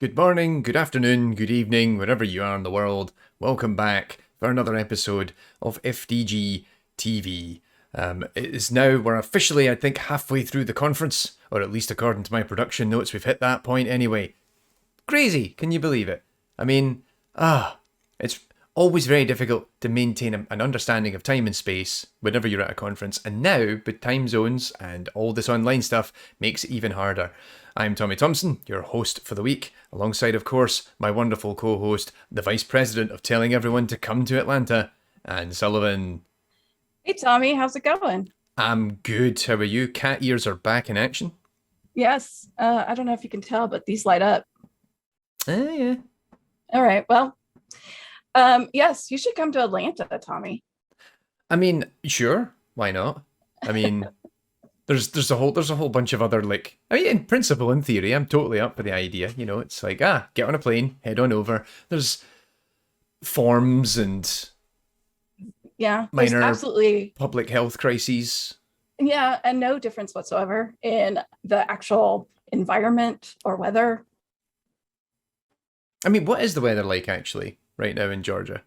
Good morning, good afternoon, good evening, wherever you are in the world. Welcome back for another episode of FDG-TV. It is now, we're officially, I think, halfway through the conference, or at least according to my production notes, we've hit that point anyway. Crazy, can you believe it? I mean, it's always very difficult to maintain an understanding of time and space whenever you're at a conference, and now, with time zones and all this online stuff, makes it even harder. I'm Tommy Thompson, your host for the week, alongside, of course, my wonderful co-host, the Vice President of telling everyone to come to Atlanta, and Sullivan. Hey Tommy, how's it going? I'm good. How are you? Cat ears are back in action. Yes, I don't know if you can tell, but these light up. Yeah. All right, well, yes, you should come to Atlanta, Tommy. I mean, sure. Why not? I mean, there's a whole bunch of other in principle, in theory, I'm totally up for the idea. You know, it's like get on a plane, head on over. There's forms and Yeah, there's minor absolutely, public health crises. yeah, and no difference whatsoever in the actual environment or weather. I mean, what is the weather like actually right now in Georgia?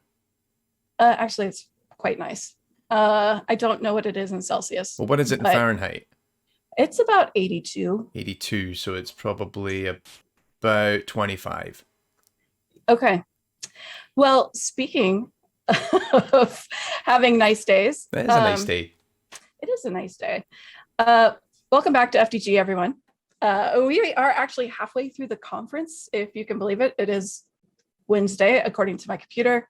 Actually, it's quite nice. I don't know what it is in Celsius, Well, what is it in but Fahrenheit? it's about 82. 82, so it's probably about 25. Okay. Well, speaking of having nice days, That is a nice day. it is a nice day. Uh, Welcome back to FDG, everyone. We are actually halfway through the conference, if you can believe it. It is Wednesday, according to my computer.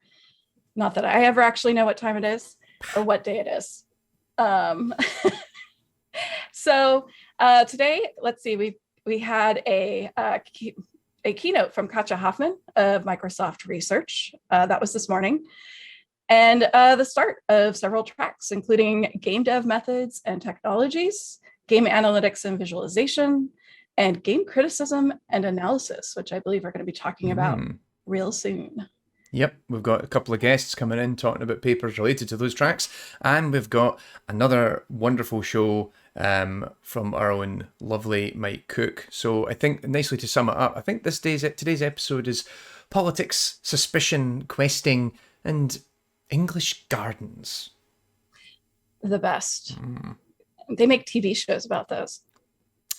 Not that I ever actually know what time it is or what day it is. Um, so today, let's see, we had a keynote from Katja Hoffman of Microsoft Research. That was this morning. And the start of several tracks, including game dev methods and technologies, game analytics and visualization, and game criticism and analysis, which I believe we're going to be talking about real soon. Yep, we've got a couple of guests coming in talking about papers related to those tracks, and we've got another wonderful show from our own lovely Mike Cook. So I think, nicely to sum it up, I think today's episode is politics, suspicion, questing, and English gardens. The best. They make TV shows about those.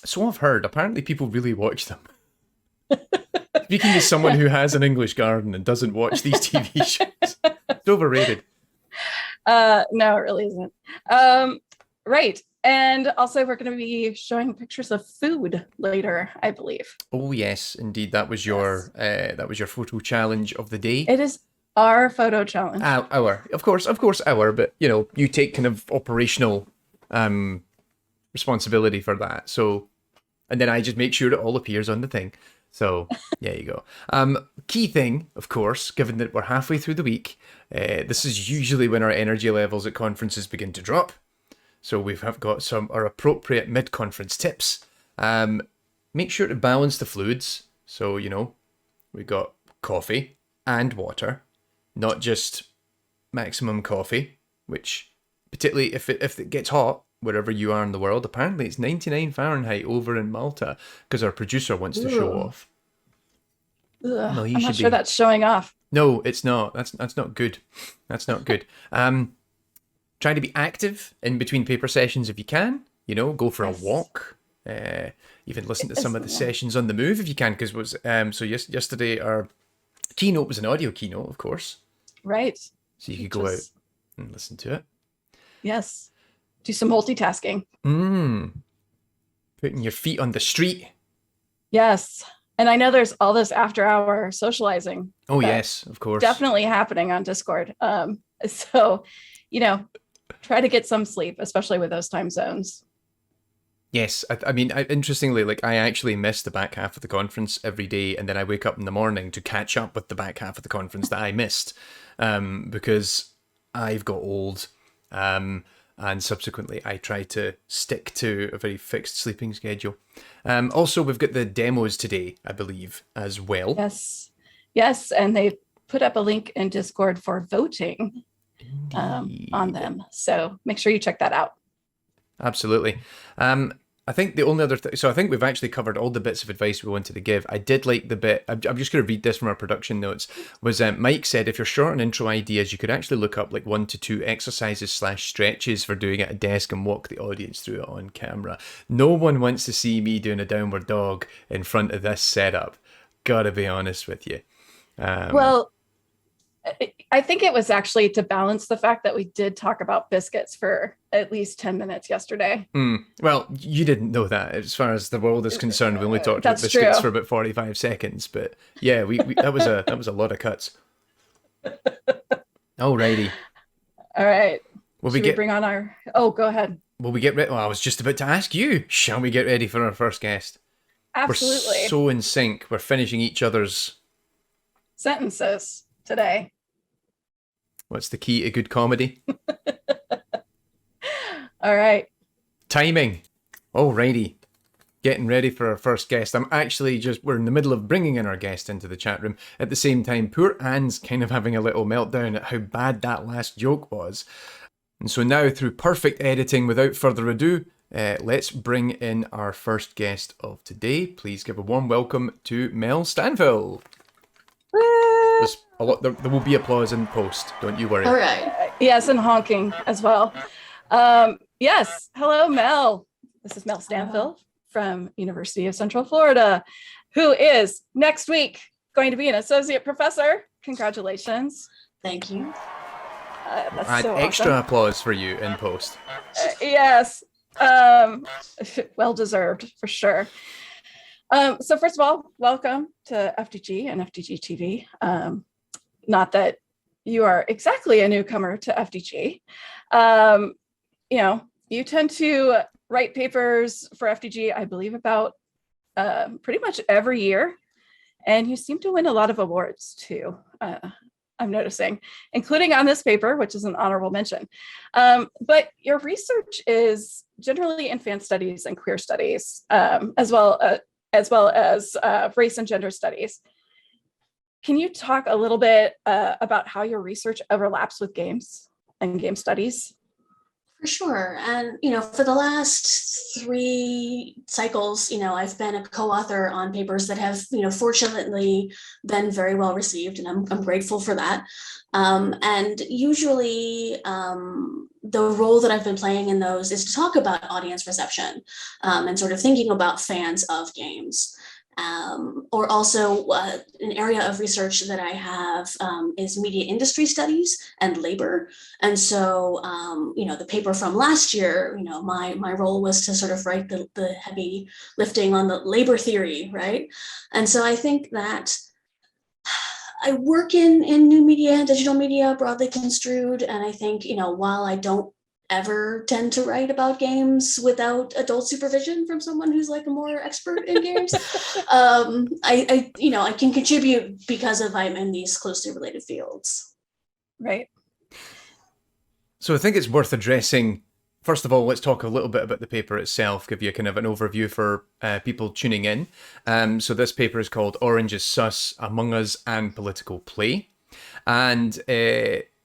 So I've heard. Apparently people really watch them. Speaking as someone who has an English garden and doesn't watch these TV shows, it's overrated. No, it really isn't. Right. And also we're going to be showing pictures of food later, I believe. Oh yes, indeed. That was your photo challenge of the day. It is our photo challenge. Of course, our. But you take kind of operational responsibility for that. So, and then I just make sure it all appears on the thing. So there you go. Key thing, of course, given that we're halfway through the week, this is usually when our energy levels at conferences begin to drop. So we've got our appropriate mid-conference tips. Make sure to balance the fluids. So, we got coffee and water, not just maximum coffee, which particularly if it gets hot, wherever you are in the world. Apparently it's 99 Fahrenheit over in Malta because our producer wants to show off. No, I'm not sure that's showing off. No, it's not. That's not good. That's not good. Try to be active in between paper sessions if you can. Go for a walk. Even listen to some of the sessions on the move if you can, because yesterday our keynote was an audio keynote, of course. Right. So you could go out and listen to it. Yes. Do some multitasking. Putting your feet on the street. Yes. And I know there's all this after hour socializing. Oh, yes, of course. Definitely happening on Discord. So, try to get some sleep, especially with those time zones. Yes. I mean, interestingly, I actually miss the back half of the conference every day. And then I wake up in the morning to catch up with the back half of the conference that I missed because I've got old. And subsequently, I try to stick to a very fixed sleeping schedule. Also, we've got the demos today, I believe, as well. Yes, and they put up a link in Discord for voting on them. So make sure you check that out. Absolutely. I think the only other so I think we've actually covered all the bits of advice we wanted to give. I did like the bit, I'm just going to read this from our production notes, was Mike said if you're short on intro ideas, you could actually look up like 1 to 2 exercises / stretches for doing at a desk and walk the audience through it on camera. No one wants to see me doing a downward dog in front of this setup. Gotta be honest with you. Well, I think it was actually to balance the fact that we did talk about biscuits for at least 10 minutes yesterday. Well, you didn't know that. As far as the world is concerned, we only talked about biscuits for about 45 seconds. But yeah, we that was a lot of cuts. Alrighty. All right. Will we bring on our... Oh, go ahead. Will we get ready? Well, I was just about to ask you. Shall we get ready for our first guest? Absolutely. We're so in sync. We're finishing each other's... sentences today. What's the key to good comedy? All right. Timing. Alrighty. Getting ready for our first guest. We're in the middle of bringing in our guest into the chat room. At the same time, poor Anne's kind of having a little meltdown at how bad that last joke was. And so now, through perfect editing, without further ado, let's bring in our first guest of today. Please give a warm welcome to Mel Stanfill. There's a lot. There will be applause in post. Don't you worry. All right. Yes, and honking as well. Yes. Hello, Mel. This is Mel Stanfill from University of Central Florida, who is next week going to be an associate professor. Congratulations. Thank you. That's so extra awesome. applause for you in post. Yes. Well deserved for sure. So first of all, welcome to FDG and FDG-TV. Not that you are exactly a newcomer to FDG. You tend to write papers for FDG, I believe, about pretty much every year. And you seem to win a lot of awards too, I'm noticing, including on this paper, which is an honorable mention. But your research is generally in fan studies and queer studies, as well as race and gender studies. Can you talk a little bit about how your research overlaps with games and game studies? For sure. And, for the last 3 cycles, I've been a co-author on papers that have, fortunately been very well received, and I'm grateful for that. And usually the role that I've been playing in those is to talk about audience reception and sort of thinking about fans of games. Or also an area of research that I have is media industry studies and labor. And so, the paper from last year, my role was to sort of write the heavy lifting on the labor theory, right? And so I think that I work in new media and digital media, broadly construed. And I think, while I don't ever tend to write about games without adult supervision from someone who's like a more expert in games, I can contribute because I'm in these closely related fields. Right. So I think it's worth addressing. First of all, let's talk a little bit about the paper itself, give you kind of an overview for people tuning in. So this paper is called Orange is Sus, Among Us and Political Play. And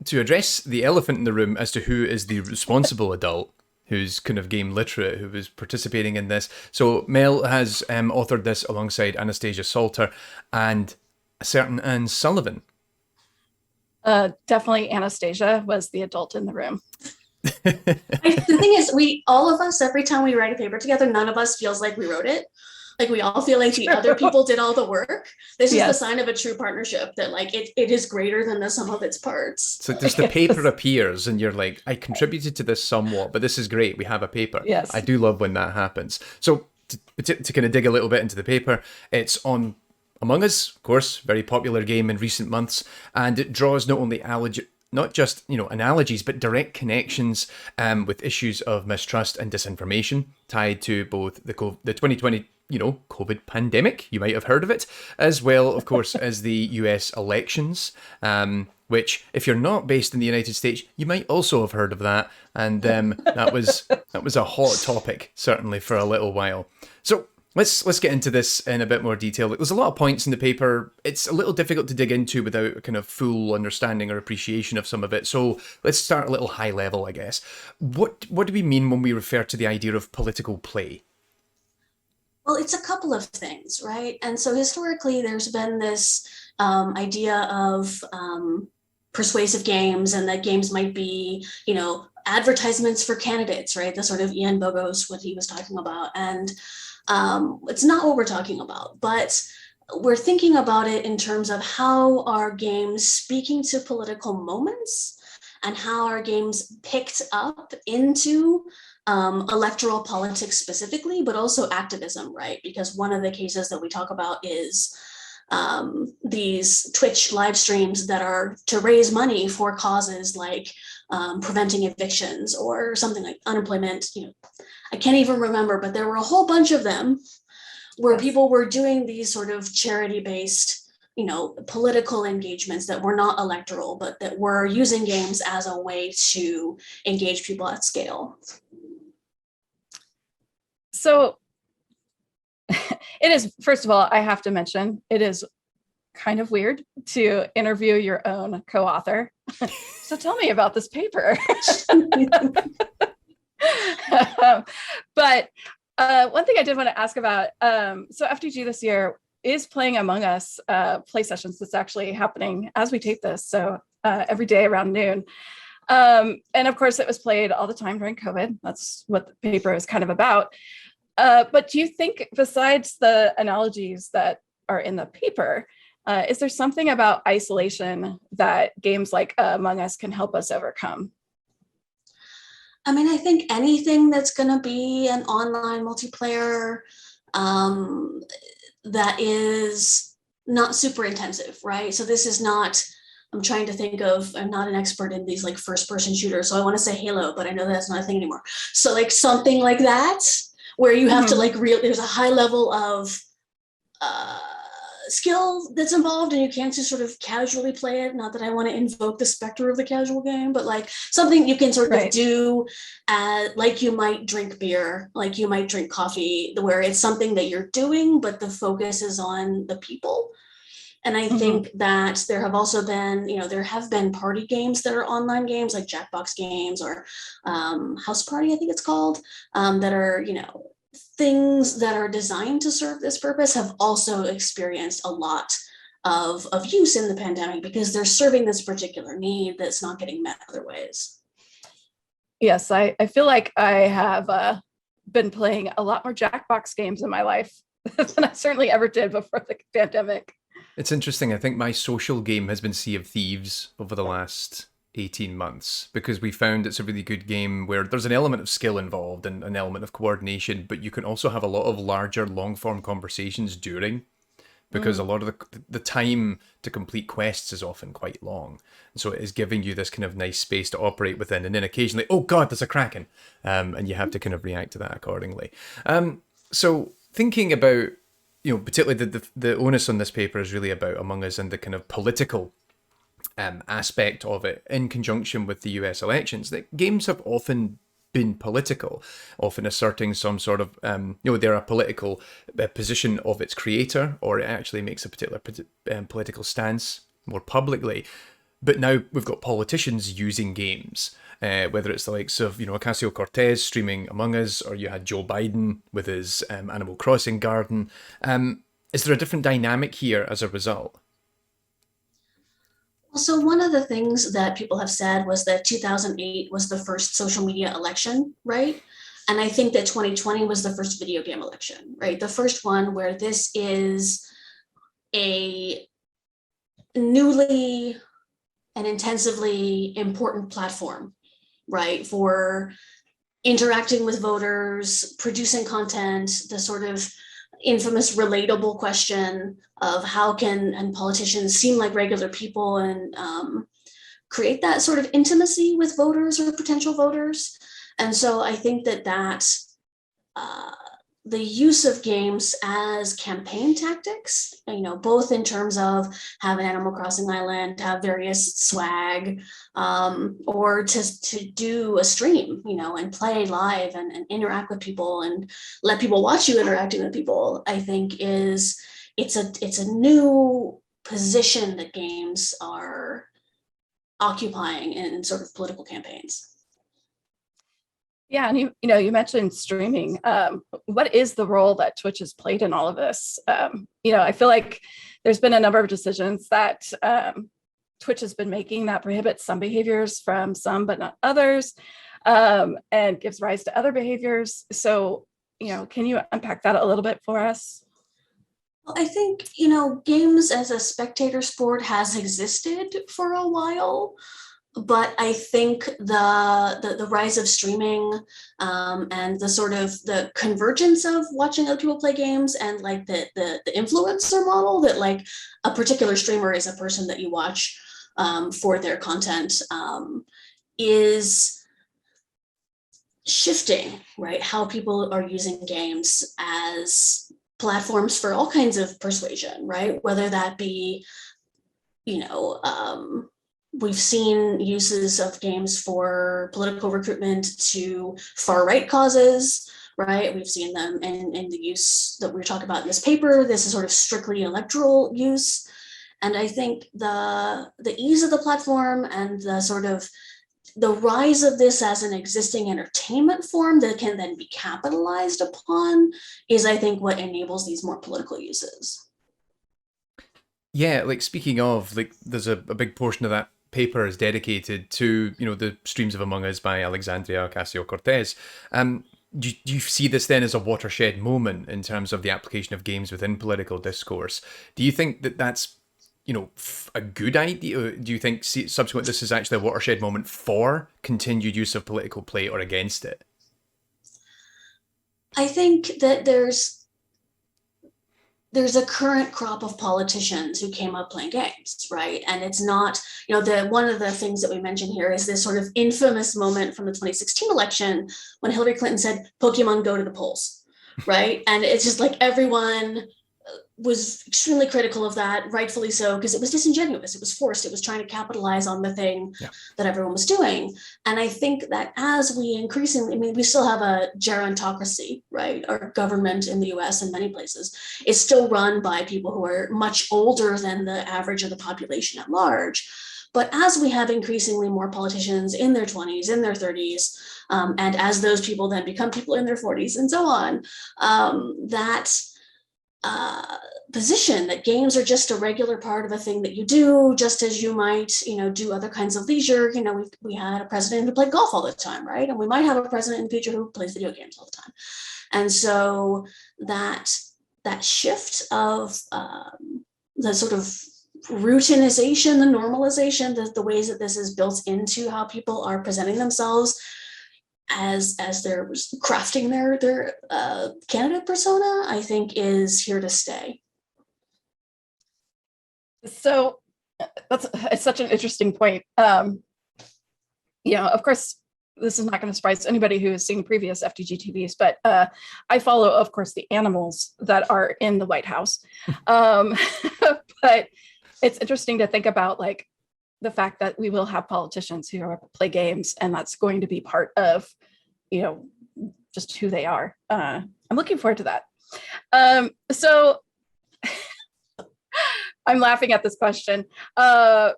to address the elephant in the room as to who is the responsible adult who's kind of game literate, who was participating in this. So Mel has authored this alongside Anastasia Salter and a certain Anne Sullivan. Definitely Anastasia was the adult in the room. The thing is, all of us, every time we write a paper together, none of us feels like we wrote it. Like we all feel like the other people did all the work. This is the sign of a true partnership, that like it is greater than the sum of its parts. So just the paper appears and you're like, I contributed to this somewhat, but this is great. We have a paper. Yes. I do love when that happens. So to kind of dig a little bit into the paper, it's on Among Us, of course, very popular game in recent months, and it draws not just analogies, but direct connections with issues of mistrust and disinformation tied to both the 2020 COVID pandemic, you might have heard of it, as well, of course, as the US elections, which, if you're not based in the United States, you might also have heard of that. And that was a hot topic, certainly, for a little while. So let's get into this in a bit more detail. There's a lot of points in the paper. It's a little difficult to dig into without a kind of full understanding or appreciation of some of it. So let's start a little high level, I guess. What do we mean when we refer to the idea of political play? Well, it's a couple of things, right? And so historically, there's been this idea of persuasive games, and that games might be, advertisements for candidates, right? The sort of Ian Bogo's what he was talking about. And it's not what we're talking about, but we're thinking about it in terms of how are games speaking to political moments, and how are games picked up into electoral politics specifically, but also activism, right? Because one of the cases that we talk about is these Twitch live streams that are to raise money for causes like preventing evictions or something like unemployment. I can't even remember, but there were a whole bunch of them where people were doing these sort of charity-based political engagements that were not electoral, but that were using games as a way to engage people at scale. So it is, first of all, I have to mention, it is kind of weird to interview your own co-author. So tell me about this paper. But one thing I did want to ask about, so FDG this year is playing Among Us play sessions. That's actually happening as we tape this, so every day around noon. And of course, it was played all the time during COVID. That's what the paper is kind of about. But do you think, besides the analogies that are in the paper, is there something about isolation that games like Among Us can help us overcome? I mean, I think anything that's going to be an online multiplayer that is not super intensive, right? So this is not, I'm trying to think of, I'm not an expert in these like first person shooters, so I want to say Halo, but I know that's not a thing anymore. So like something like that, where you have to like there's a high level of skill that's involved, and you can't just sort of casually play it. Not that I want to invoke the specter of the casual game, but like something you can sort of do like you might drink beer, like you might drink coffee, where it's something that you're doing, but the focus is on the people. And I think that there have also been, there have been party games that are online games, like Jackbox games or House Party, I think it's called, that are, things that are designed to serve this purpose, have also experienced a lot of use in the pandemic because they're serving this particular need that's not getting met other ways. Yes, I feel like I have been playing a lot more Jackbox games in my life than I certainly ever did before the pandemic. It's interesting. I think my social game has been Sea of Thieves over the last 18 months because we found it's a really good game where there's an element of skill involved and an element of coordination, but you can also have a lot of larger long form conversations during, because a lot of the time to complete quests is often quite long. And so it is giving you this kind of nice space to operate within, and then occasionally, oh God, there's a Kraken. And you have to kind of react to that accordingly. So thinking about, particularly the onus on this paper is really about Among Us and the kind of political aspect of it in conjunction with the US elections, that games have often been political, often asserting some sort of, they're a political position of its creator, or it actually makes a particular political stance more publicly. But now we've got politicians using games, whether it's the likes of, Ocasio-Cortez streaming Among Us, or you had Joe Biden with his Animal Crossing garden. Is there a different dynamic here as a result? So one of the things that people have said was that 2008 was the first social media election, right? And I think that 2020 was the first video game election, right? The first one where this is a newly and intensively important platform, right? For interacting with voters, producing content, the sort of infamous relatable question of how can politicians seem like regular people and create that sort of intimacy with voters or potential voters. And so I think that the use of games as campaign tactics, both in terms of have an Animal Crossing island, have various swag, or to do a stream, and play live and interact with people and let people watch you interacting with people, I think it's a new position that games are occupying in sort of political campaigns. Yeah, and you mentioned streaming. What is the role that Twitch has played in all of this? I feel like there's been a number of decisions that Twitch has been making that prohibits some behaviors from some, but not others, and gives rise to other behaviors. So, can you unpack that a little bit for us? Well, I think, games as a spectator sport has existed for a while, but I think the rise of streaming and the sort of the convergence of watching other people play games and like the influencer model that like a particular streamer is a person that you watch for their content is shifting, right? How people are using games as platforms for all kinds of persuasion, right? Whether that be, we've seen uses of games for political recruitment to far-right causes, right? We've seen them in the use that we're talking about in this paper. This is sort of strictly electoral use. And I think the ease of the platform and the sort of the rise of this as an existing entertainment form that can then be capitalized upon is, I think, what enables these more political uses. Yeah, like speaking of, like there's a big portion of that paper is dedicated to, the streams of Among Us by Alexandria Ocasio-Cortez. Do you see this then as a watershed moment in terms of the application of games within political discourse? Do you think that that's a good idea? Do you think subsequent this is actually a watershed moment for continued use of political play or against it? I think that there's a current crop of politicians who came up playing games, right? And it's not, one of the things that we mentioned here is this sort of infamous moment from the 2016 election when Hillary Clinton said, "Pokemon, go to the polls," right? And it's just like everyone was extremely critical of that, rightfully so, because it was disingenuous, it was forced, it was trying to capitalize on the thing that everyone was doing. And I think that as we increasingly, we still have a gerontocracy, right? Our government in the US and many places is still run by people who are much older than the average of the population at large. But as we have increasingly more politicians in their 20s, in their 30s, and as those people then become people in their 40s and so on, that position that games are just a regular part of a thing that you do, just as you might, do other kinds of leisure. We had a president who played golf all the time, right? And we might have a president in the future who plays video games all the time. And so that shift of the sort of routinization, the normalization, the ways that this is built into how people are presenting themselves as they're crafting their candidate persona, I think is here to stay. So it's such an interesting point. Of course, this is not going to surprise anybody who has seen previous FDG-TVs, but I follow, of course, the animals that are in the White House. But it's interesting to think about, like, the fact that we will have politicians who play games, and that's going to be part of, just who they are. I'm looking forward to that. So I'm laughing at this question, but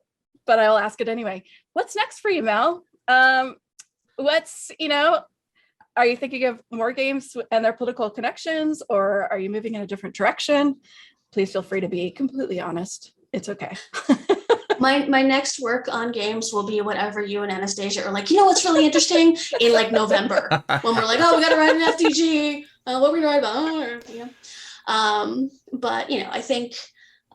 I'll ask it anyway. What's next for you, Mel? Are you thinking of more games and their political connections, or are you moving in a different direction? Please feel free to be completely honest. It's okay. My next work on games will be whatever you and Anastasia are like, what's really interesting in like November when we're like, oh, we got to write an FDG. What are we write about? But I think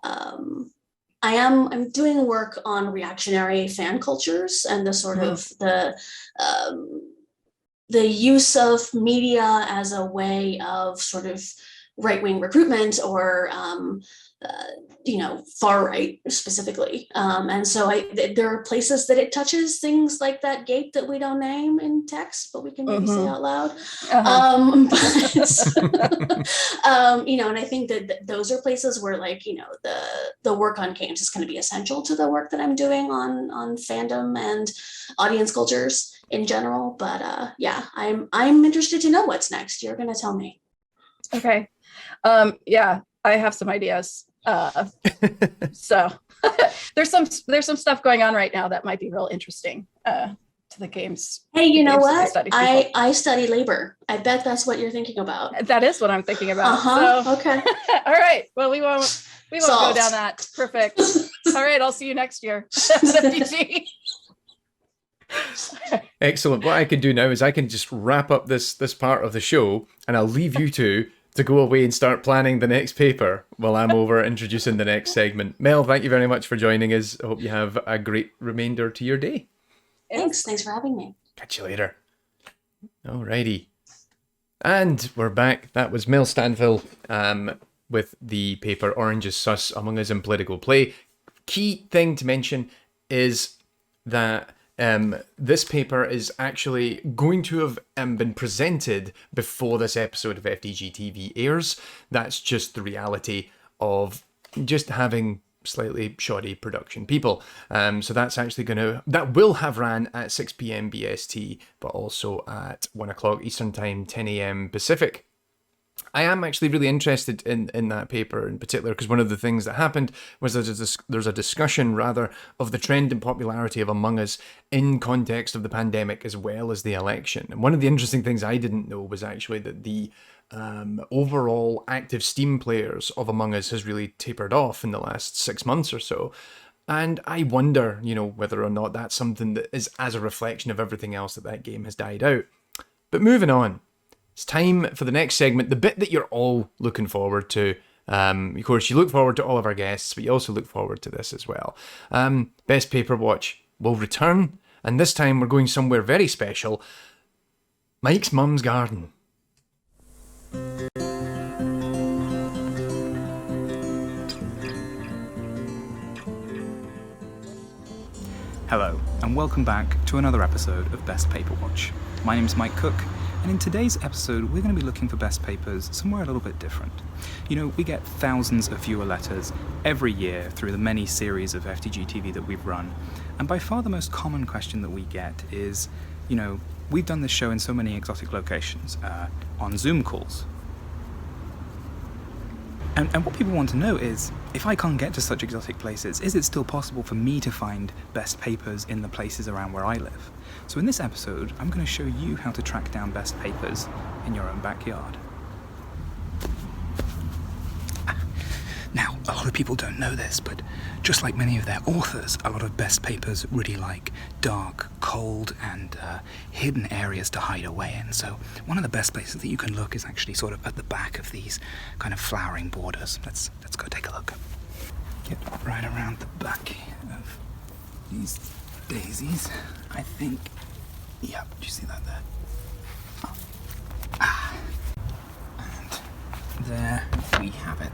I'm doing work on reactionary fan cultures and the sort of the use of media as a way of sort of right-wing recruitment or far right specifically. And so there are places that it touches things like that gate that we don't name in text, but we can maybe say out loud. And I think that those are places where the work on games is going to be essential to the work that I'm doing on fandom and audience cultures in general. But I'm interested to know what's next. You're going to tell me. Okay. I have some ideas. So there's some stuff going on right now that might be real interesting. to the games. Hey, you know what? Study I study labor. I bet that's what you're thinking about. That is what I'm thinking about. So, okay. All right. Well, we won't go down that. Perfect. All right. I'll see you next year. FDG. Excellent. What I can do now is I can just wrap up this part of the show, and I'll leave you two to go away and start planning the next paper while I'm over introducing the next segment. Mel, thank you very much for joining us. I hope you have a great remainder to your day. Thanks for having me. Catch you later. Alrighty. And we're back. That was Mel Stanfill with the paper Orange is Sus Among Us in Political Play. Key thing to mention is that this paper is actually going to have been presented before this episode of FDG-TV airs. That's just the reality of just having slightly shoddy production people. So that's actually that will have ran at 6 p.m. BST, but also at 1 o'clock Eastern Time, 10 a.m. Pacific. I am actually really interested in that paper in particular, because one of the things that happened was there's a discussion rather of the trend and popularity of Among Us in context of the pandemic as well as the election. And one of the interesting things I didn't know was actually that the overall active Steam players of Among Us has really tapered off in the last 6 months or so. And I wonder, whether or not that's something that is as a reflection of everything else that game has died out. But moving on. It's time for the next segment, the bit that you're all looking forward to. Of course, you look forward to all of our guests, but you also look forward to this as well. Best Paper Watch will return, and this time we're going somewhere very special. Mike's mum's garden. Hello, and welcome back to another episode of Best Paper Watch. My name's Mike Cook, and in today's episode, we're going to be looking for best papers somewhere a little bit different. We get thousands of viewer letters every year through the many series of FDG-TV that we've run, and by far the most common question that we get is, we've done this show in so many exotic locations, on Zoom calls. And what people want to know is, if I can't get to such exotic places, is it still possible for me to find best papers in the places around where I live? So in this episode, I'm going to show you how to track down best papers in your own backyard. Now, a lot of people don't know this, but just like many of their authors, a lot of best papers really like dark, cold, and hidden areas to hide away in. So one of the best places that you can look is actually sort of at the back of these kind of flowering borders. Let's go take a look. Get right around the back of these daisies, I think. Yep, do you see that there? And there we have it.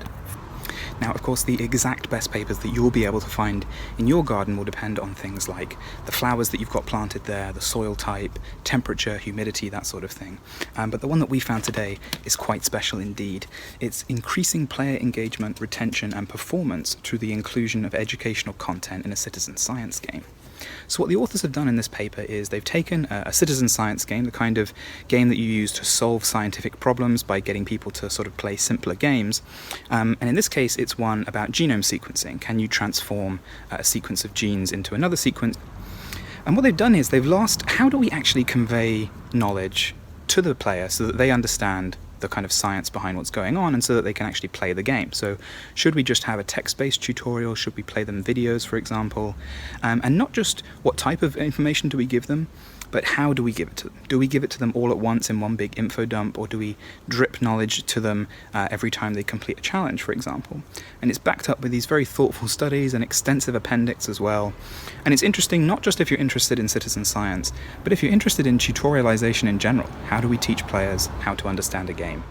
Now, of course, the exact best papers that you'll be able to find in your garden will depend on things like the flowers that you've got planted there, the soil type, temperature, humidity, that sort of thing. But the one that we found today is quite special indeed. It's increasing player engagement, retention, and performance through the inclusion of educational content in a citizen science game. So what the authors have done in this paper is they've taken a citizen science game, the kind of game that you use to solve scientific problems by getting people to sort of play simpler games, and in this case it's one about genome sequencing. Can you transform a sequence of genes into another sequence? And what they've done is they've asked, how do we actually convey knowledge to the player so that they understand the kind of science behind what's going on and so that they can actually play the game. So should we just have a text-based tutorial? Should we play them videos, for example? And not just what type of information do we give them, but how do we give it to them? Do we give it to them all at once in one big info dump, or do we drip knowledge to them every time they complete a challenge, for example? And it's backed up with these very thoughtful studies and extensive appendix as well. And it's interesting not just if you're interested in citizen science, but if you're interested in tutorialization in general. How do we teach players how to understand a game?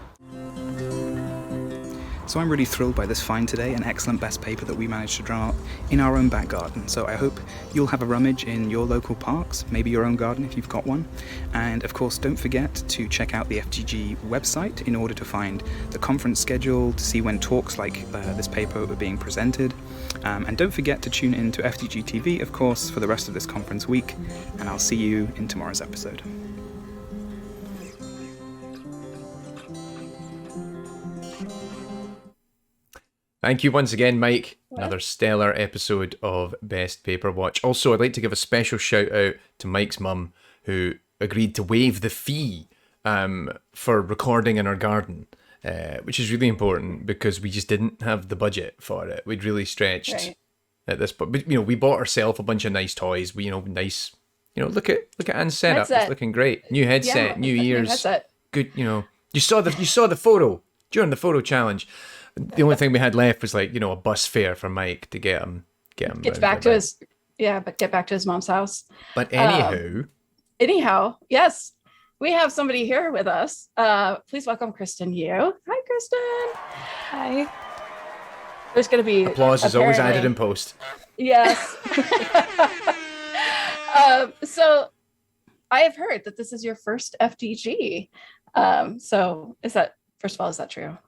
So I'm really thrilled by this find today, an excellent best paper that we managed to drum up in our own back garden. So I hope you'll have a rummage in your local parks, maybe your own garden if you've got one. And of course, don't forget to check out the FDG website in order to find the conference schedule, to see when talks like this paper are being presented. And don't forget to tune in to FDG TV, of course, for the rest of this conference week. And I'll see you in tomorrow's episode. Thank you once again, Mike. Another stellar episode of Best Paper Watch. Also, I'd like to give a special shout out to Mike's mum, who agreed to waive the fee for recording in our garden, which is really important because we just didn't have the budget for it. We'd really stretched at this point. But, we bought ourselves a bunch of nice toys. We, nice, look at Anne's setup. It's looking great. New headset, new ears. Headset. Good, You saw the photo during the photo challenge. The only thing we had left was a bus fare for Mike to get him. Get back to his mom's house. But anyhow, yes, we have somebody here with us. Please welcome Kristen Yu. Hi, Kristen. Hi. There's going to be applause is always added in post. Yes. So I have heard that this is your first FDG. So is that true?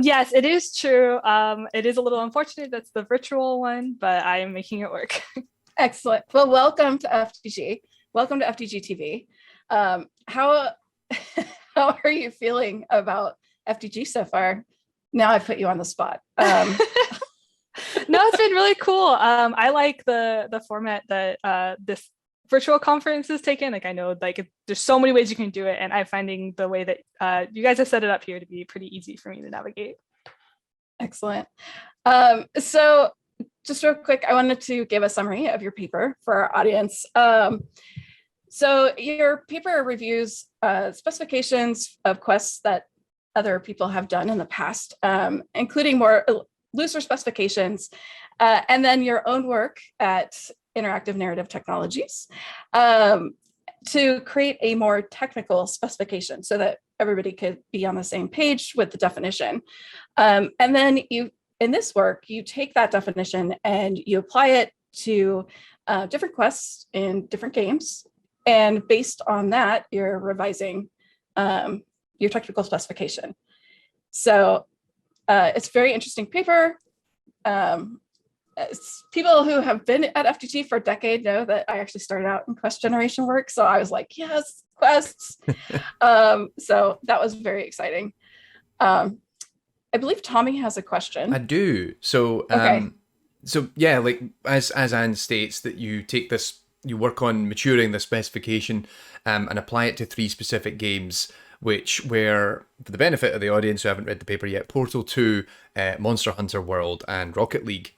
Yes, it is true. It is a little unfortunate that's the virtual one, but I am making it work. Excellent. Well, welcome to FDG. Welcome to FDG-TV. How are you feeling about FDG so far? Now I've put you on the spot. No, it's been really cool. I like the format that this virtual conference is taken. I know there's so many ways you can do it, and I'm finding the way that you guys have set it up here to be pretty easy for me to navigate. Excellent. So just real quick, I wanted to give a summary of your paper for our audience. So your paper reviews specifications of quests that other people have done in the past, including more looser specifications, and then your own work at Interactive Narrative Technologies to create a more technical specification so that everybody could be on the same page with the definition. And then in this work, you take that definition and you apply it to different quests in different games. And based on that, you're revising your technical specification. So it's a very interesting paper. People who have been at FDG for a decade know that I actually started out in quest generation work. So I was like, yes, quests. So that was very exciting. I believe Tommy has a question. I do. So, okay. So yeah, as Anne states, that you take this, you work on maturing the specification and apply it to 3 specific games, which were, for the benefit of the audience who haven't read the paper yet, Portal 2, Monster Hunter World, and Rocket League.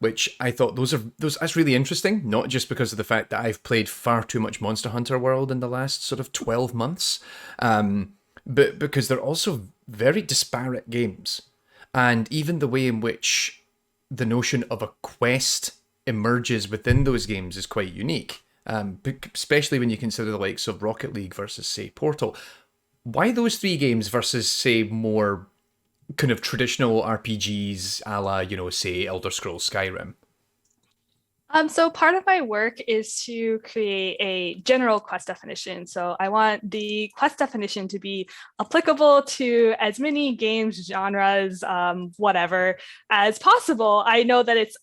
Which I thought that's really interesting, not just because of the fact that I've played far too much Monster Hunter World in the last sort of 12 months, but because they're also very disparate games. And even the way in which the notion of a quest emerges within those games is quite unique, especially when you consider the likes of Rocket League versus, say, Portal. Why those 3 games versus, say, more kind of traditional RPGs a la, say, Elder Scrolls Skyrim? So part of my work is to create a general quest definition. So I want the quest definition to be applicable to as many games, genres, whatever, as possible. I know that it's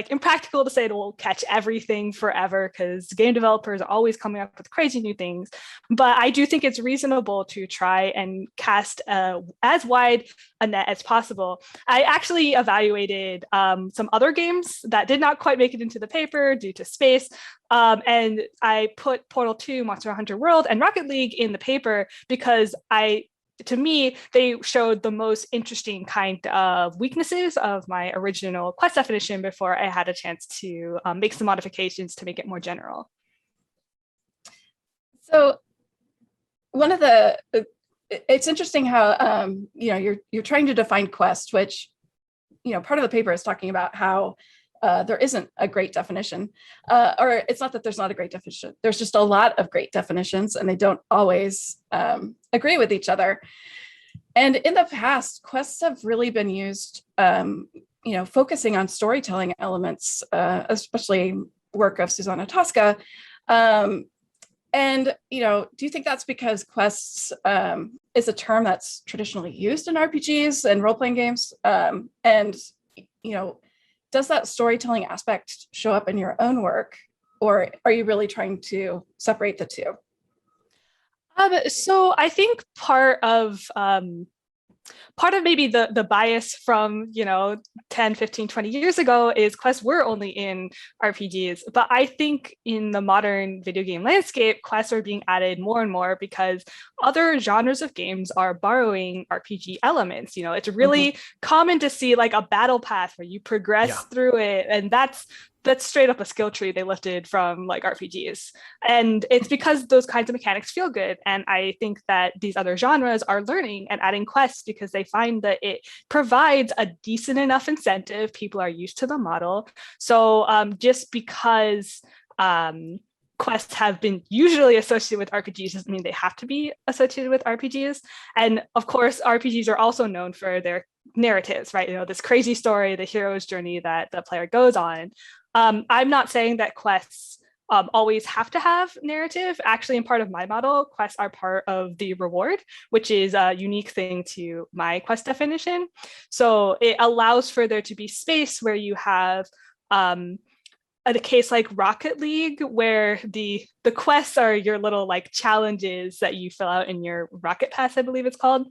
impractical to say it will catch everything forever because game developers are always coming up with crazy new things. But I do think it's reasonable to try and cast as wide a net as possible. I actually evaluated some other games that did not quite make it into the paper due to space. And I put Portal 2, Monster Hunter World, and Rocket League in the paper because to me, they showed the most interesting kind of weaknesses of my original quest definition before I had a chance to make some modifications to make it more general. So it's interesting how, you're trying to define quest, which, part of the paper is talking about how there isn't a great definition, or it's not that there's not a great definition. There's just a lot of great definitions and they don't always agree with each other. And in the past, quests have really been used, focusing on storytelling elements, especially work of Susanna Tosca. And, do you think that's because quests is a term that's traditionally used in RPGs and role-playing games? And, does that storytelling aspect show up in your own work, or are you really trying to separate the two? So I think part of part of maybe the bias from 10, 15, 20 years ago is quests were only in RPGs, but I think in the modern video game landscape, quests are being added more and more because other genres of games are borrowing RPG elements. It's really common to see like a battle path where you progress through it, and that's straight up a skill tree they lifted from like RPGs. And it's because those kinds of mechanics feel good. And I think that these other genres are learning and adding quests because they find that it provides a decent enough incentive. People are used to the model. So just because quests have been usually associated with RPGs doesn't mean they have to be associated with RPGs. And of course, RPGs are also known for their narratives, right? This crazy story, the hero's journey that the player goes on. I'm not saying that quests always have to have narrative. Actually, in part of my model, quests are part of the reward, which is a unique thing to my quest definition. So it allows for there to be space where you have a case like Rocket League, where the quests are your little like challenges that you fill out in your Rocket Pass, I believe it's called.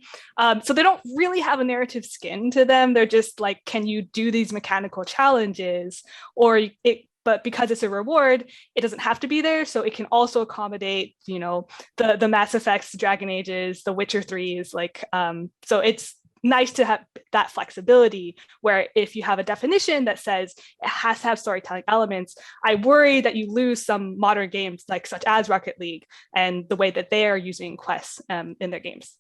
So they don't really have a narrative skin to them. They're just like, can you do these mechanical challenges? But because it's a reward, it doesn't have to be there. So it can also accommodate, the Mass Effects, Dragon Ages, the Witcher 3s, so it's nice to have that flexibility where if you have a definition that says it has to have storytelling elements, I worry that you lose some modern games like such as Rocket League and the way that they are using quests in their games.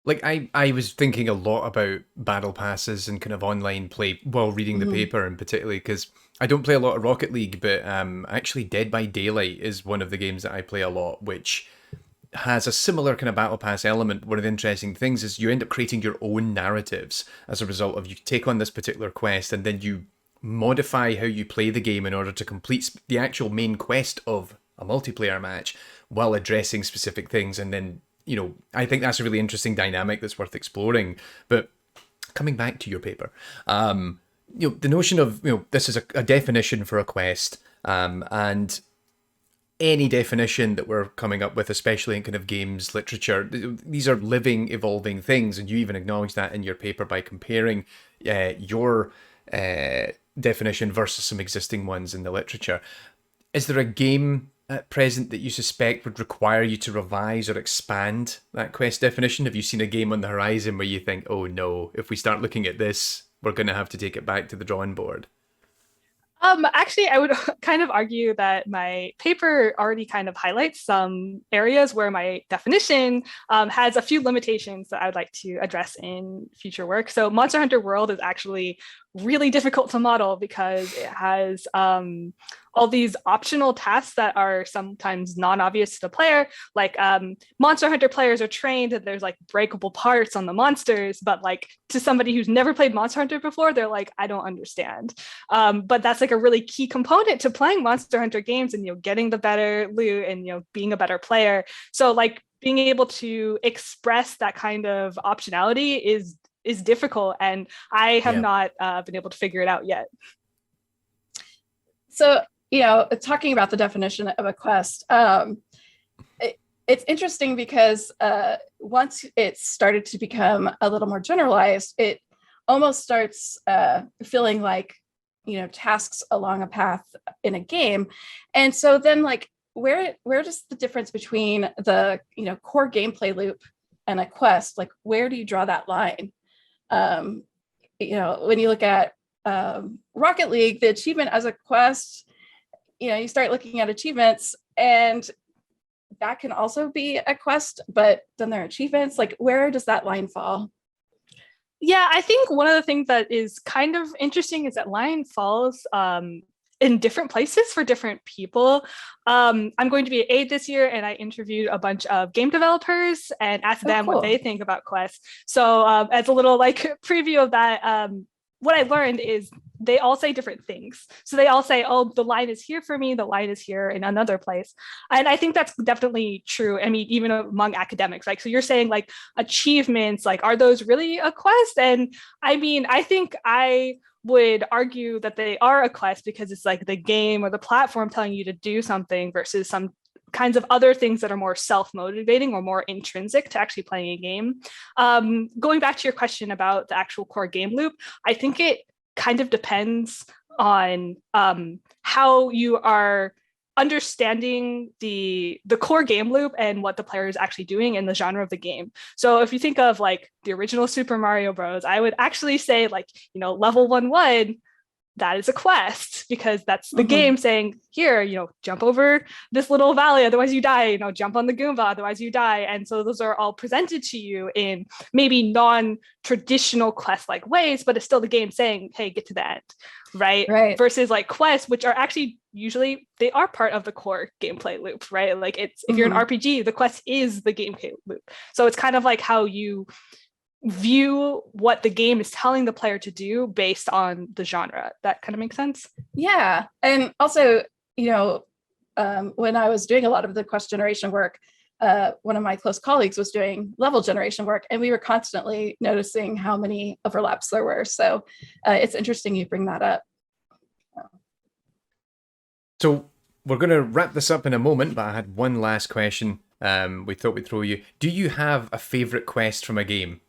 Like I was thinking a lot about battle passes and kind of online play while reading the paper, and particularly because I don't play a lot of Rocket League, but actually Dead by Daylight is one of the games that I play a lot, which has a similar kind of battle pass element. One of the interesting things is you end up creating your own narratives as a result of you take on this particular quest and then you modify how you play the game in order to complete the actual main quest of a multiplayer match while addressing specific things. And then, I think that's a really interesting dynamic that's worth exploring. But coming back to your paper, the notion of, this is a definition for a quest, and any definition that we're coming up with, especially in kind of games literature, these are living, evolving things. And you even acknowledge that in your paper by comparing your definition versus some existing ones in the literature. Is there a game at present that you suspect would require you to revise or expand that quest definition? Have you seen a game on the horizon where you think, oh no, if we start looking at this, we're going to have to take it back to the drawing board? Actually, I would kind of argue that my paper already kind of highlights some areas where my definition has a few limitations that I would like to address in future work. So Monster Hunter World is actually really difficult to model because it has all these optional tasks that are sometimes non-obvious to the player. Like Monster Hunter players are trained that there's like breakable parts on the monsters, but like to somebody who's never played Monster Hunter before, they're like, I don't understand. But that's like a really key component to playing Monster Hunter games and getting the better loot and being a better player. So like being able to express that kind of optionality is difficult, and I have not been able to figure it out yet. So, talking about the definition of a quest, it's interesting because once it started to become a little more generalized, it almost starts feeling like, tasks along a path in a game. And so then like, where does the difference between the, core gameplay loop and a quest, like where do you draw that line? When you look at Rocket League, the achievement as a quest, you start looking at achievements and that can also be a quest, but then there are achievements. Like, where does that line fall? Yeah, I think one of the things that is kind of interesting is that line falls in different places for different people. I'm going to be at AID this year, and I interviewed a bunch of game developers and asked them what they think about quests. So as a little preview of that, what I learned is they all say different things. So they all say, oh, the line is here for me, the line is here in another place. And I think that's definitely true. I mean, even among academics, so you're saying achievements, are those really a quest? And I mean, I think I would argue that they are a quest because it's the game or the platform telling you to do something versus some kinds of other things that are more self-motivating or more intrinsic to actually playing a game. Going back to your question about the actual core game loop, I think it kind of depends on how you are understanding the core game loop and what the player is actually doing in the genre of the game. So if you think of like the original Super Mario Bros, I would actually say like, level 1-1, that is a quest, because that's the game saying, here, jump over this little valley, otherwise you die, jump on the Goomba, otherwise you die. And so those are all presented to you in maybe non-traditional quest-like ways, but it's still the game saying, hey, get to the end, right? Versus like quests, which are actually usually, they are part of the core gameplay loop, right? Like if you're an RPG, the quest is the gameplay loop. So it's kind of like how you view what the game is telling the player to do based on the genre. That kind of makes sense? Yeah. And also, when I was doing a lot of the quest generation work, one of my close colleagues was doing level generation work, and we were constantly noticing how many overlaps there were. So it's interesting you bring that up. So we're going to wrap this up in a moment, but I had one last question we thought we'd throw you. Do you have a favorite quest from a game?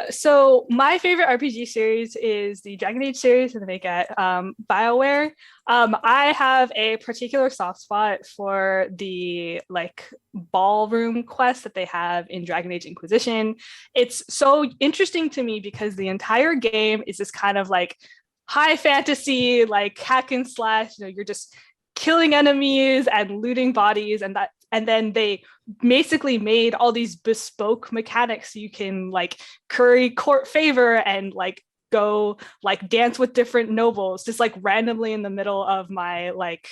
So my favorite RPG series is the Dragon Age series that they make at BioWare. I have a particular soft spot for the like ballroom quest that they have in Dragon Age Inquisition. It's so interesting to me because the entire game is this kind of like high fantasy, like hack and slash, you're just killing enemies and looting bodies, and then they basically made all these bespoke mechanics so you can like curry court favor and like go like dance with different nobles just like randomly in the middle of my like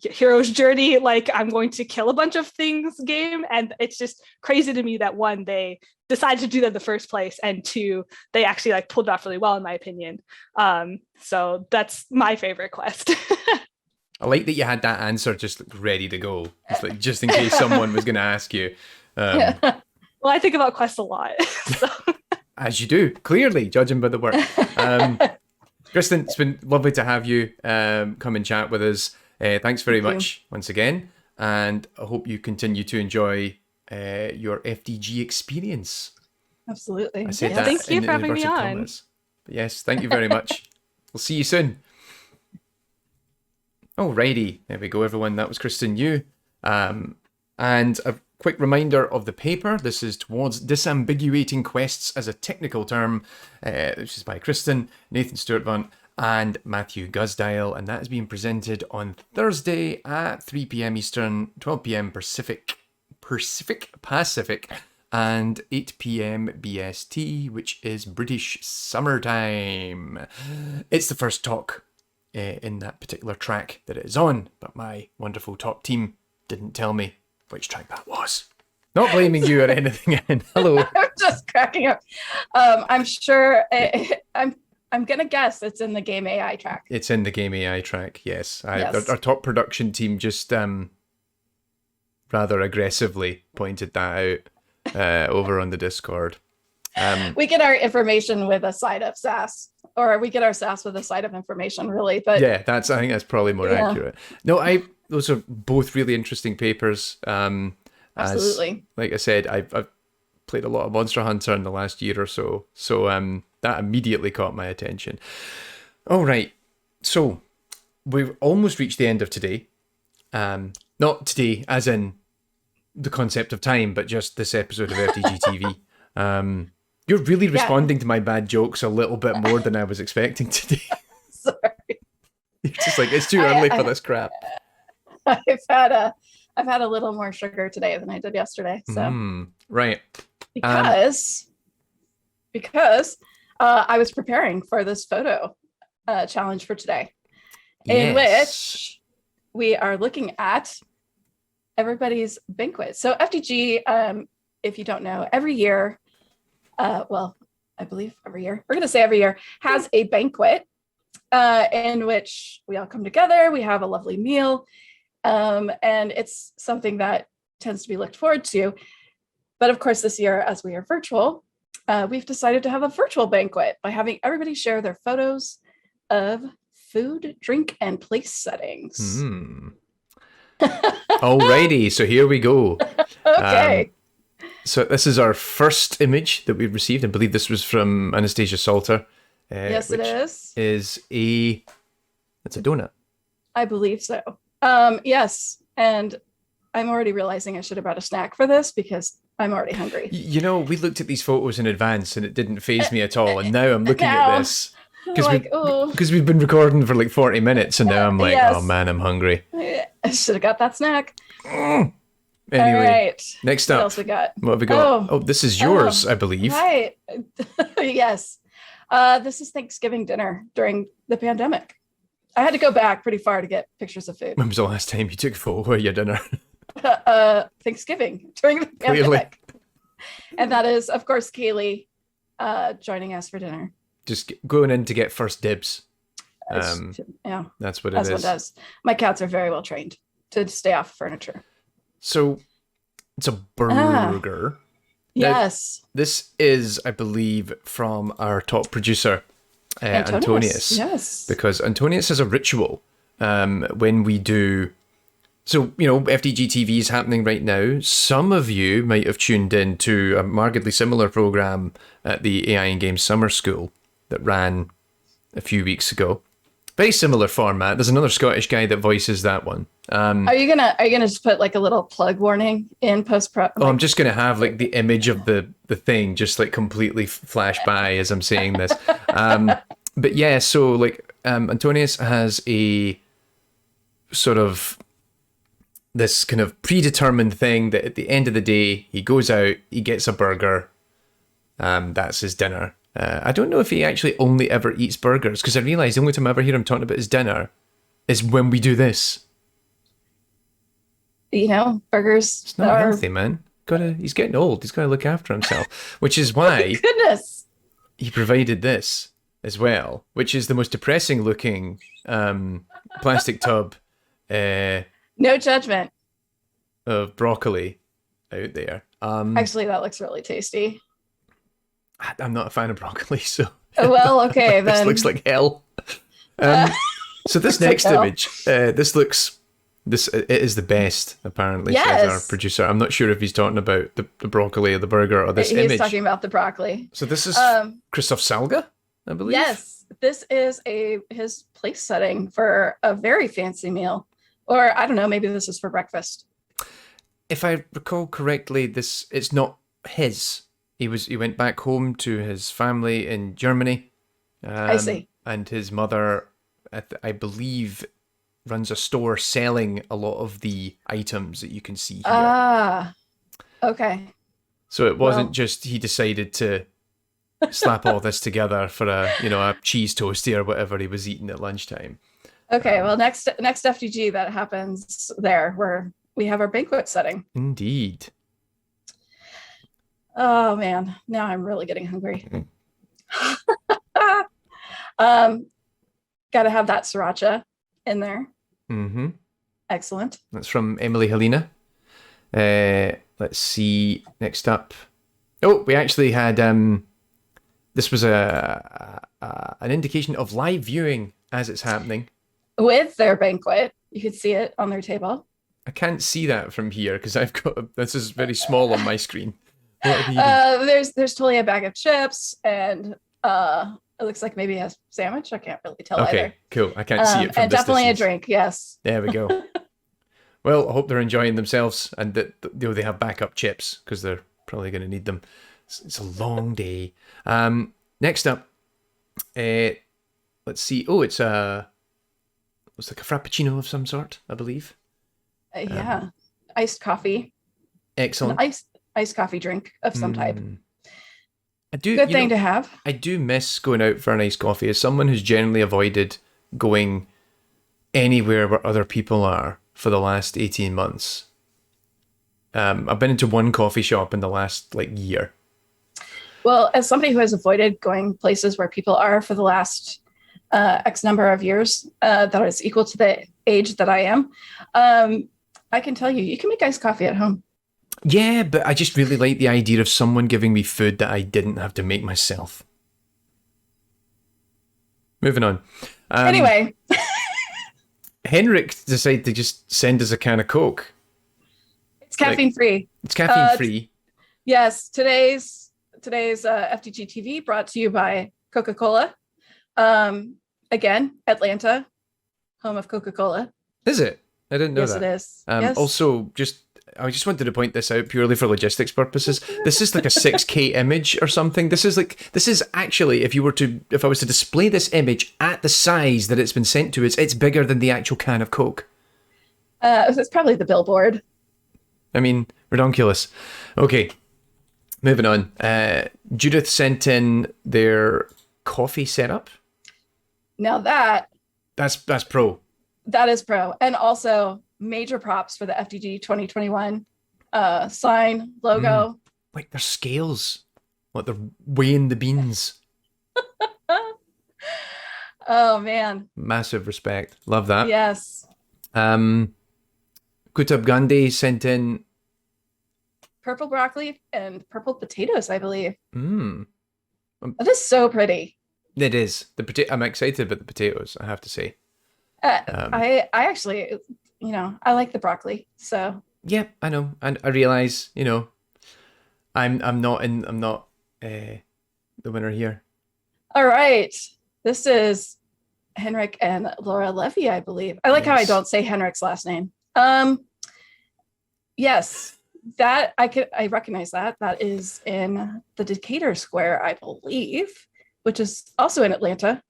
hero's journey, like I'm going to kill a bunch of things game. And it's just crazy to me that one, they decided to do that in the first place, and two, they actually like pulled it off really well in my opinion. So that's my favorite quest. I like that you had that answer just ready to go. It's like just in case someone was going to ask you. Well, I think about quests a lot. So. As you do, clearly, judging by the work. Kristen, it's been lovely to have you come and chat with us. Thanks very much once again. And I hope you continue to enjoy your FDG experience. Absolutely. I said that thank you in for having me inverted on. commas. But yes, thank you very much. We'll see you soon. Alrighty, there we go, everyone. That was Kristen Yu. And a quick reminder of the paper. This is towards disambiguating quests as a technical term, which is by Kristen, Nathan Stewart-Vunt, and Matthew Gusdile. And that is being presented on Thursday at 3 p.m. Eastern, 12 p.m. Pacific, and 8 p.m. BST, which is British summertime. It's the first talk in that particular track that it is on, but my wonderful top team didn't tell me which track that was. Not blaming you or anything. Hello. I'm just cracking up. I'm sure I'm gonna guess it's in the game AI track. It's in the game AI track, yes. Yes. Our top production team just rather aggressively pointed that out over on the Discord. We get our information with a side of SAS, or we get our SAS with a side of information, really. But yeah, I think that's probably more accurate. No, those are both really interesting papers. Absolutely. Like I said, I've played a lot of Monster Hunter in the last year or so, so that immediately caught my attention. All right, so we've almost reached the end of today. Not today, as in the concept of time, but just this episode of FDG-TV. You're really responding to my bad jokes a little bit more than I was expecting today. Sorry. You're just like, it's too early for this crap. I've had a little more sugar today than I did yesterday. So right. Because I was preparing for this photo challenge for today, in which we are looking at everybody's banquet. So FDG, if you don't know, every year, I believe every year, we're going to say every year, has a banquet in which we all come together, we have a lovely meal, and it's something that tends to be looked forward to. But of course, this year, as we are virtual, we've decided to have a virtual banquet by having everybody share their photos of food, drink, and place settings. Alrighty, so here we go. Okay. So this is our first image that we've received. I believe this was from Anastasia Salter. Yes, it is. It's a donut. I believe so. Yes. And I'm already realizing I should have brought a snack for this because I'm already hungry. You know, we looked at these photos in advance and it didn't faze me at all. And now I'm looking Now, at this I'm like, oh, because we've been recording for like 40 minutes and now I'm like, Yes. oh man, I'm hungry. I should have got that snack. Anyway, All right. next What up, else we got? what have we got? Oh, this is yours, I believe. Right. Yes. This is Thanksgiving dinner during the pandemic. I had to go back pretty far to get pictures of food. When was the last time you took a photo of your dinner? Thanksgiving during the Clearly. pandemic. And that is, of course, Kaylee joining us for dinner. Just going in to get first dibs. Yeah, That's what it as one is. does. My cats are very well trained to stay off furniture. So it's a burger. Now, Yes. this is, I believe, from our top producer, Antonius. Yes. Because Antonius has a ritual when we do. So, you know, FDG TV is happening right now. Some of you might have tuned in to a markedly similar program at the AI and Games Summer School that ran a few weeks ago. Very similar format. There's another Scottish guy that voices that one. Are you gonna just put like a little plug warning in post prep? Oh, I'm just going to have like the image of the thing just like completely flash by as I'm saying this. But yeah, so like Antonius has a sort of this kind of predetermined thing that at the end of the day, he goes out, he gets a burger. That's his dinner. I don't know if he actually only ever eats burgers because I realise the only time I ever hear him talking about his dinner is when we do this. You know, burgers. It's not healthy, man. He's getting old. He's got to look after himself, which is why Goodness. he provided this as well, which is the most depressing looking plastic tub No judgment. of broccoli out there. Actually, that looks really tasty. I'm not a fan of broccoli, so Well, okay, this then. looks like hell. So this Looks like next hell. image, it is the best, apparently, says our Yes. producer. I'm not sure if he's talking about the broccoli or the burger or this He's image. talking about the broccoli. So this is Um, Christoph Salga, I believe? Yes, this is his place setting for a very fancy meal. Or I don't know, maybe this is for breakfast. If I recall correctly, it's not his. He went back home to his family in Germany. I see. And his mother, I believe, runs a store selling a lot of the items that you can see here. Ah, okay. So it wasn't well. just he decided to slap all this together for a cheese toasty or whatever he was eating at lunchtime. Okay, well, next FDG that happens there where we have our banquet setting. Indeed. Oh man, now I'm really getting hungry. Got to have that sriracha in there. Mm-hmm. Excellent. That's from Emily Helena. Let's see. Next up. Oh, we actually had this was an indication of live viewing as it's happening. With their banquet, you could see it on their table. I can't see that from here because this is very small on my screen. What are you eating? There's totally a bag of chips and it looks like maybe a sandwich. I can't really tell Okay, either. cool. I can't see it from and this definitely distance. a drink. Yes. There we go. Well, I hope they're enjoying themselves and that they have backup chips because they're probably going to need them. It's a long day. Next up, let's see. Oh, it's like a frappuccino of some sort, I believe. Yeah. Iced coffee. Excellent. An iced coffee drink of some type. I do. Good thing to have. I do miss going out for a nice coffee. As someone who's generally avoided going anywhere where other people are for the last 18 months. I've been into one coffee shop in the last year. Well, as somebody who has avoided going places where people are for the last X number of years, that is equal to the age that I am, I can tell you can make iced coffee at home. Yeah, but I just really like the idea of someone giving me food that I didn't have to make myself. Moving on. Anyway. Henrik decided to just send us a can of Coke. It's caffeine free. It's caffeine free. Yes, today's FDG TV brought to you by Coca-Cola. Again, Atlanta, home of Coca-Cola. Is it? I didn't know Yes, that. it is. Yes. Also, I just wanted to point this out purely for logistics purposes. This is like a 6K image or something. This is actually, if I was to display this image at the size that it's been sent to us, it's bigger than the actual can of Coke. It's probably the billboard. I mean, redonkulous. Okay, moving on. Judith sent in their coffee setup. Now that's pro. that is pro. And also major props for the FDG 2021 sign, logo. Like their scales. Like they're weighing the beans. Oh, man. Massive respect. Love that. Yes. Kutab Gandhi sent in Purple broccoli and purple potatoes, I believe. It That is so pretty. is. I'm excited about the potatoes, I have to say. I actually, I like the broccoli. So Yeah, I know. And I realize, I'm not the winner here. all right. This is Henrik and Laura Levy, I believe. I like how I Yes. don't say Henrik's last name. Yes, that I recognize that. That is in the Decatur Square, I believe, which is also in Atlanta.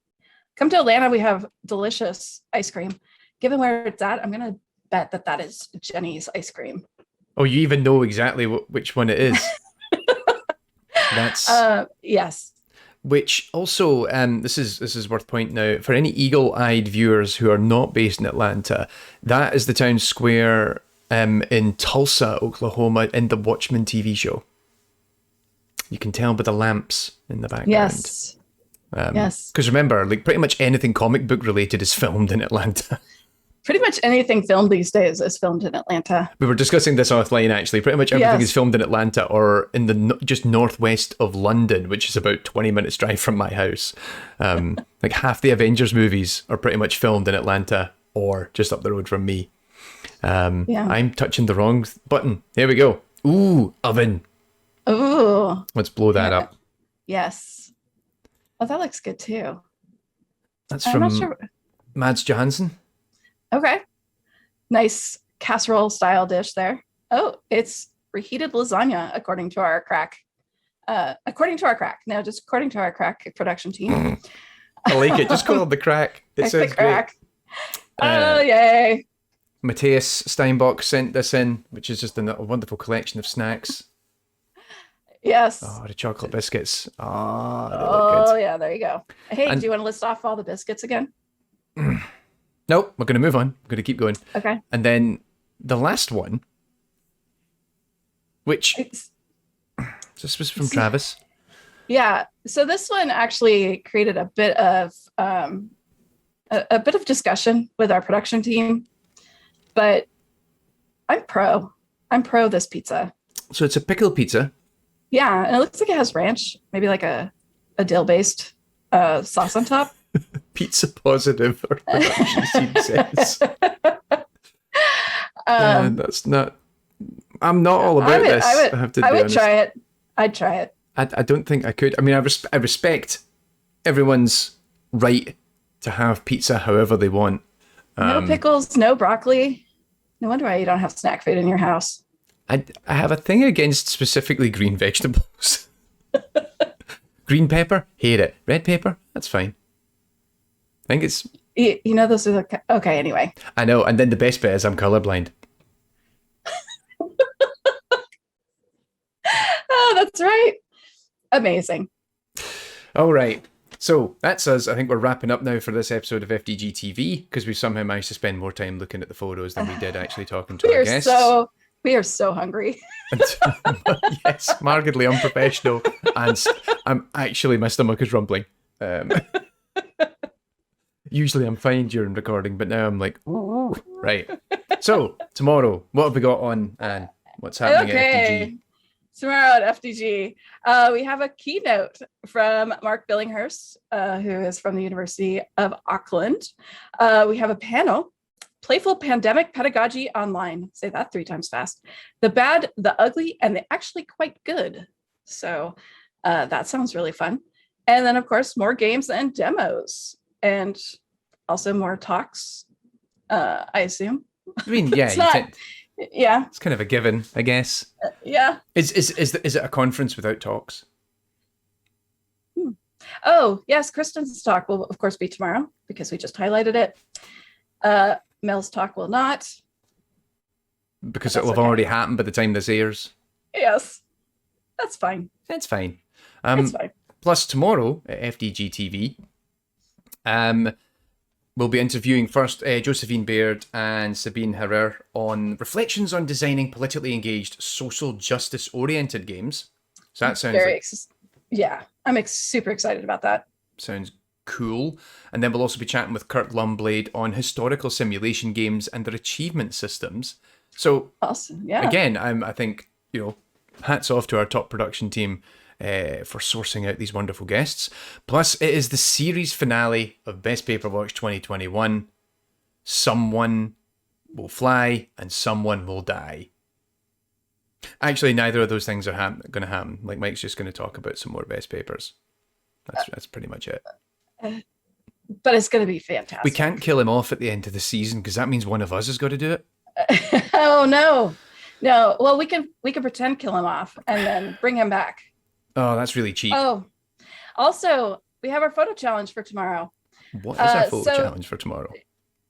Come to Atlanta, we have delicious ice cream. Given where it's at, I'm gonna bet that is Jenny's ice cream. Oh, you even know exactly which one it is. That's Yes. which also this is worth pointing out for any eagle-eyed viewers who are not based in Atlanta. That is the town square in Tulsa, Oklahoma, in the Watchmen TV show. You can tell by the lamps in the background. Yes. Yes. Because remember, like pretty much anything comic book related is filmed in Atlanta. Pretty much anything filmed these days is filmed in Atlanta. We were discussing this offline, actually. Pretty much everything Yes. is filmed in Atlanta or in the just northwest of London, which is about 20 minutes drive from my house. Like half the Avengers movies are pretty much filmed in Atlanta or just up the road from me. Yeah. I'm touching the wrong button. Here we go. Ooh, oven. Ooh. Let's blow that up. Yes. Oh, that looks good too. That's I'm from not sure. Mads Johansson. Okay. Nice casserole style dish there. Oh, it's reheated lasagna, according to our crack. No, just according to our crack production team. I like it. Just call it the crack. It I sounds picked great. crack. Oh, yay. Matthias Steinbach sent this in, which is just a wonderful collection of snacks. Yes. Oh, the chocolate biscuits. Oh, they look Oh, good. yeah, there you go. Hey, And- do you want to list off all the biscuits again? Nope, we're going to move on. We're going to keep going. Okay. And then the last one, which this was from Travis. Yeah. So this one actually created a bit of discussion with our production team, but I'm pro this pizza. So it's a pickle pizza. Yeah, and it looks like it has ranch, maybe like a dill-based sauce on top. Pizza positive, our production team says. That's not. I'm not all about this. I have to be I would honest. try it. I'd try it. I don't think I could. I mean, I respect everyone's right to have pizza however they want. No pickles, no broccoli. No wonder why you don't have snack food in your house. I have a thing against specifically green vegetables. Green pepper, hate it. Red pepper, that's fine. I think it's. Those are the okay. Anyway, I know, and then the best bit is I'm colorblind. oh, that's right. Amazing. All right. So that's us. I think we're wrapping up now for this episode of FDG TV because we somehow managed to spend more time looking at the photos than we did actually talking to our guests. We are so hungry. Yes, markedly unprofessional, and my stomach is rumbling. Usually I'm fine during recording, but now I'm like, ooh. Right. So tomorrow, what have we got on, and what's happening at FDG? Tomorrow at FDG, we have a keynote from Mark Billinghurst, who is from the University of Auckland. We have a panel Playful Pandemic Pedagogy Online. Say that 3 times fast. The Bad, the Ugly, and the Actually Quite Good. So that sounds really fun. And then, of course, more games and demos. And also more talks, I assume. I mean, yeah, It's not- Yeah, it's kind of a given, I guess. yeah. Is it a conference without talks? Oh, yes, Kristen's talk will, of course, be tomorrow because we just highlighted it. Mel's talk will not. Because That's it'll have okay. already happened by the time this airs. Yes, that's fine. That's fine. It's fine. Plus, tomorrow at FDG-TV, we'll be interviewing first Josephine Baird and Sabine Herrer on reflections on designing politically engaged, social justice-oriented games. So that sounds I'm super excited about that. sounds cool. And then we'll also be chatting with Kirk Lumblade on historical simulation games and their achievement systems. So Awesome. Yeah. again, I think, hats off to our top production team for sourcing out these wonderful guests. Plus, it is the series finale of Best Paperwatch 2021. Someone will fly and someone will die. Actually, neither of those things are going to happen. Like, Mike's just going to talk about some more best papers. That's pretty much it. But it's going to be fantastic. We can't kill him off at the end of the season because that means one of us has got to do it. Oh no. Well, we can pretend kill him off and then bring him back. Oh, that's really cheap. Oh, also, we have our photo challenge for tomorrow. What is our photo challenge for tomorrow?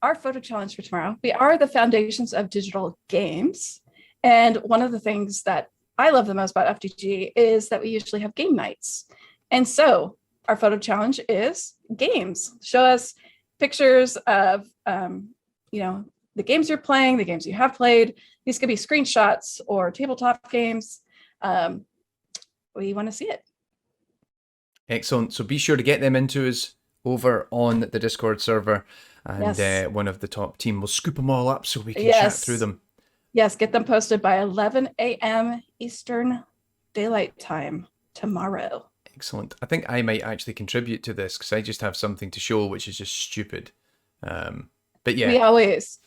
Our photo challenge for tomorrow. We are the foundations of digital games. And one of the things that I love the most about FDG is that we usually have game nights. And so our photo challenge is games. Show us pictures of, the games you're playing, the games you have played. These could be screenshots or tabletop games. We want to see it. Excellent. So be sure to get them into us over on the Discord server. And Yes. one of the top team will scoop them all up so we can chat through them. Yes, get them posted by 11 a.m. Eastern Daylight Time tomorrow. Excellent. I think I might actually contribute to this because I just have something to show which is just stupid. But yeah,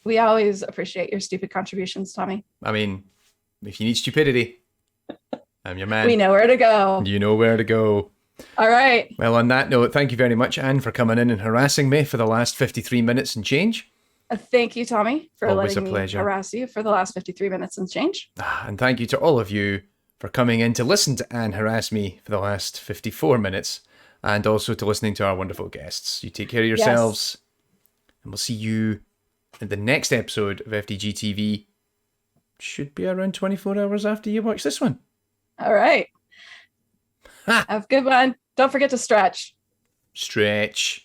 We always appreciate your stupid contributions, Tommy. I mean, if you need stupidity, I'm your man. We know where to go. You know where to go. All right. Well, on that note, thank you very much, Anne, for coming in and harassing me for the last 53 minutes and change. Thank you, Tommy, for Always letting a pleasure. me harass you for the last 53 minutes and change. And thank you to all of you for coming in to listen to Anne harass me for the last 54 minutes and also to listening to our wonderful guests. You take care of yourselves and we'll see you in the next episode of FDG TV. Should be around 24 hours after you watch this one. All right. Ha! Have a good one. Don't forget to stretch. Stretch.